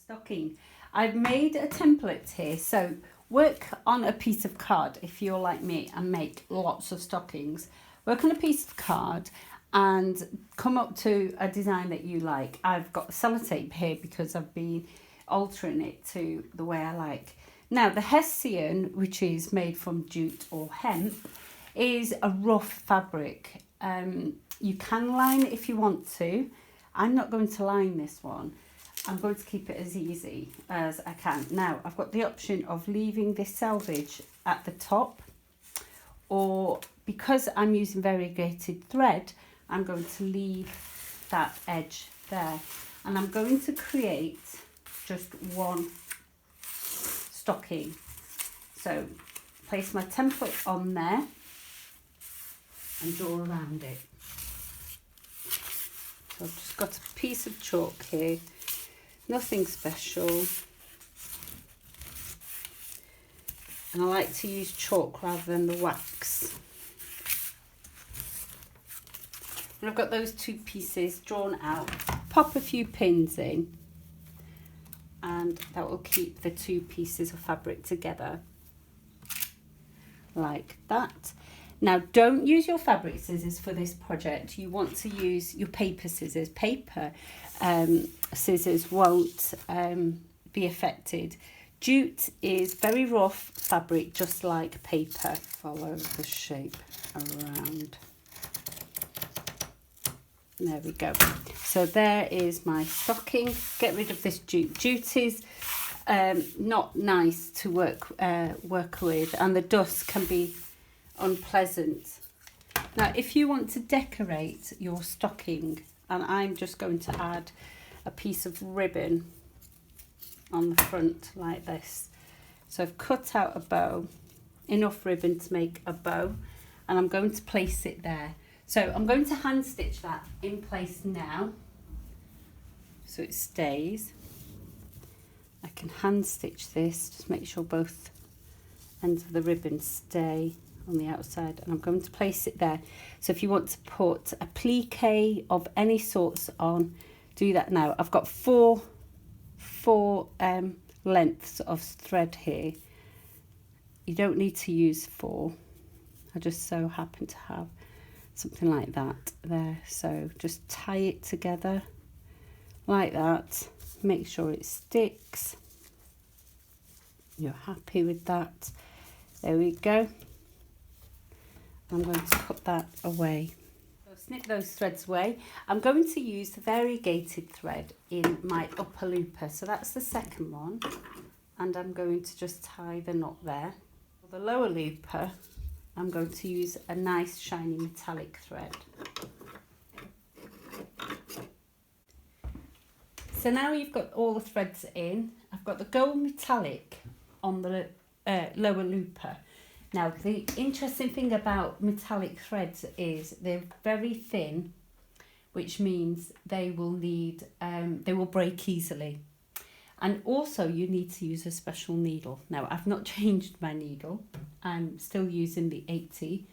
stocking. I've made a template here, so work on a piece of card if you're like me and make lots of stockings. Work on a piece of card and come up to a design that you like. I've got sellotape here because I've been altering it to the way I like. Now the hessian, which is made from jute or hemp, is a rough fabric. You can line it if you want to. I'm not going to line this one. I'm going to keep it as easy as I can. Now, I've got the option of leaving this selvage at the top, or because I'm using variegated thread, I'm going to leave that edge there. And I'm going to create just one stocking. So, place my template on there and draw around it. So I've just got a piece of chalk here, nothing special. And I like to use chalk rather than the wax. And I've got those two pieces drawn out. Pop a few pins in and that will keep the two pieces of fabric together like that. Now, don't use your fabric scissors for this project. You want to use your paper scissors. Paper scissors won't be affected. Jute is very rough fabric, just like paper. Follow the shape around. There we go. So there is my stocking. Get rid of this jute. Jute is not nice to work with, and the dust can be unpleasant. Now if you want to decorate your stocking, and I'm just going to add a piece of ribbon on the front like this. So I've cut out a bow, enough ribbon to make a bow, and I'm going to place it there. So I'm going to hand stitch that in place now so it stays. I can hand stitch this, just make sure both ends of the ribbon stay on the outside, and I'm going to place it there. So if you want to put a plique of any sorts on, do that now. I've got four lengths of thread here. You don't need to use 4. I just so happen to have something like that there. So just tie it together like that. Make sure it sticks. You're happy with that. There we go. I'm going to put that away. So snip those threads away. I'm going to use the variegated thread in my upper looper. So that's the second one. And I'm going to just tie the knot there. For the lower looper, I'm going to use a nice shiny metallic thread. So now you've got all the threads in. I've got the gold metallic on the lower looper. Now, the interesting thing about metallic threads is they're very thin, which means they will break easily. And also you need to use a special needle. Now, I've not changed my needle. I'm still using the 80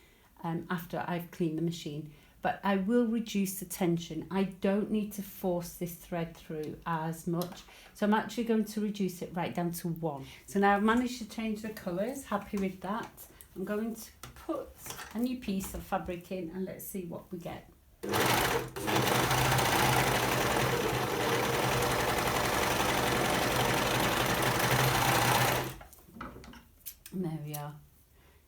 after I've cleaned the machine, but I will reduce the tension. I don't need to force this thread through as much. So I'm actually going to reduce it right down to 1. So now I've managed to change the colours, happy with that. I'm going to put a new piece of fabric in and let's see what we get. And there we are.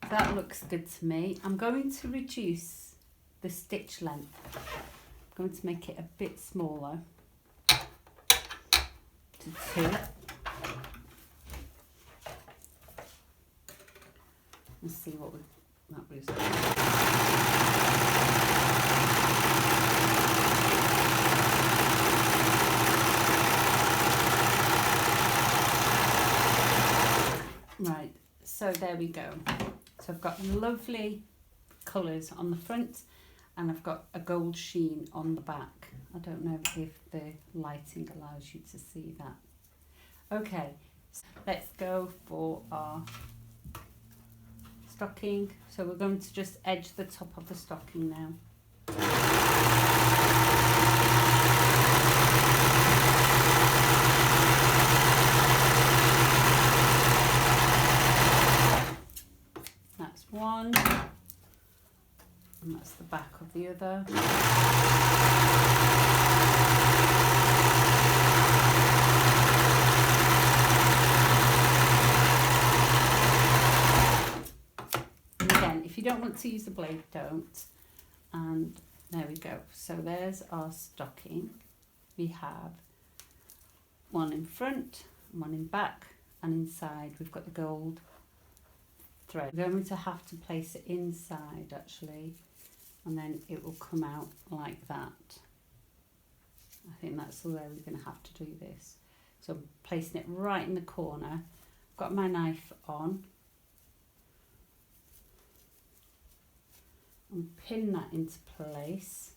That looks good to me. I'm going to reduce the stitch length. I'm going to make it a bit smaller to 2. Let's see what that was. Right, so there we go. So I've got lovely colours on the front and I've got a gold sheen on the back. I don't know if the lighting allows you to see that. Okay, so let's go for our stocking. So we're going to just edge the top of the stocking now. back of the other. And again, if you don't want to use the blade, don't. And there we go. So there's our stocking. We have one in front, one in back, and inside we've got the gold thread. We're going to have to place it inside actually, and then it will come out like that. I think that's the way we're going to have to do this. So I'm placing it right in the corner. I've got my knife on. And pin that into place.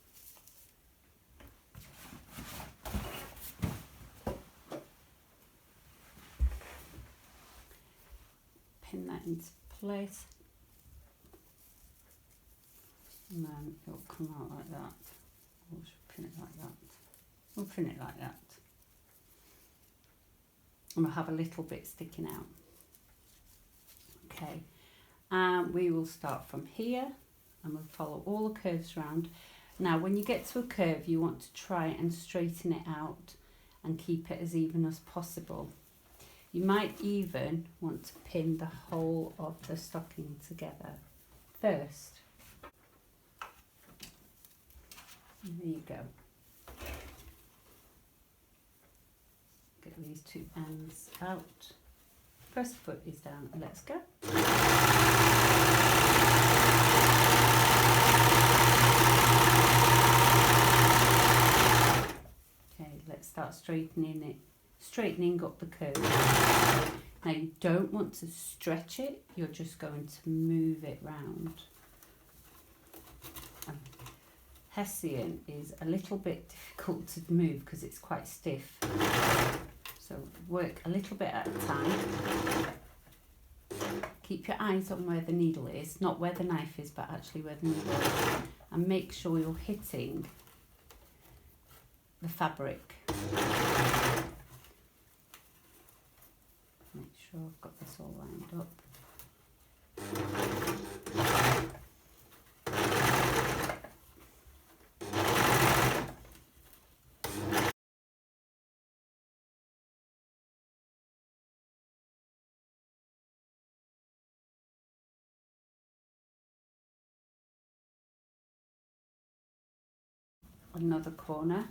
Pin that into place, and then it'll come out like that. Or should we pin it like that? We'll pin it like that. And we'll have a little bit sticking out. Okay, and we will start from here and we'll follow all the curves around. Now when you get to a curve, you want to try and straighten it out and keep it as even as possible. You might even want to pin the whole of the stocking together first. And there you go. Get these two ends out. First foot is down. Let's go. Okay, let's start straightening up the curve. Now you don't want to stretch it, you're just going to move it round. Hessian is a little bit difficult to move because it's quite stiff. So work a little bit at a time. Keep your eyes on where the needle is, not where the knife is, but actually where the needle is. And make sure you're hitting the fabric. Make sure I've got this all lined up. Another corner.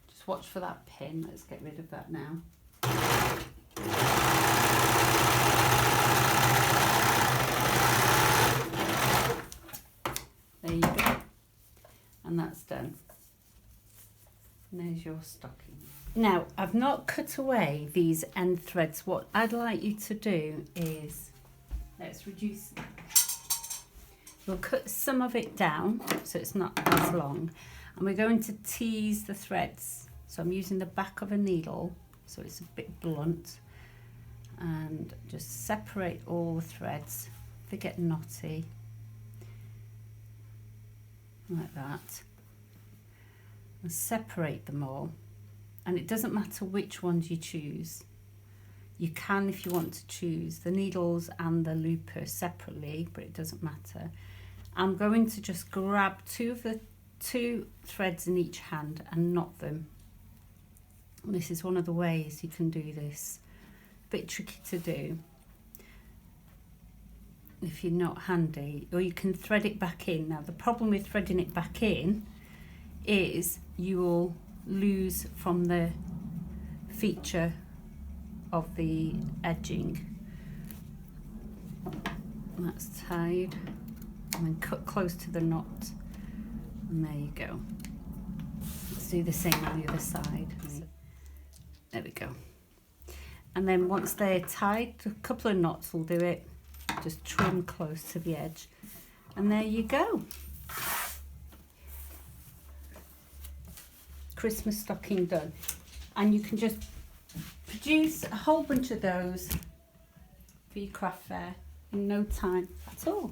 Just watch for that pin. Let's get rid of that now. There you go. And that's done. And there's your stocking. Now, I've not cut away these end threads. What I'd like you to do is, let's reduce, we'll cut some of it down so it's not as long. And we're going to tease the threads. So I'm using the back of a needle, so it's a bit blunt. And just separate all the threads. If they get knotty, like that. And separate them all, and it doesn't matter which ones you choose. You can, if you want to, choose the needles and the looper separately, but it doesn't matter. I'm going to just grab two threads in each hand and knot them. And this is one of the ways you can do this. A bit tricky to do if you're not handy, or you can thread it back in. Now the problem with threading it back in is you will lose from the feature of the edging. That's tied, and then cut close to the knot, and there you go. Let's do the same on the other side. There we go. And then once they're tied, a couple of knots will do it. Just trim close to the edge, and there you go. Christmas stocking done. And you can just produce a whole bunch of those for your craft fair in no time at all.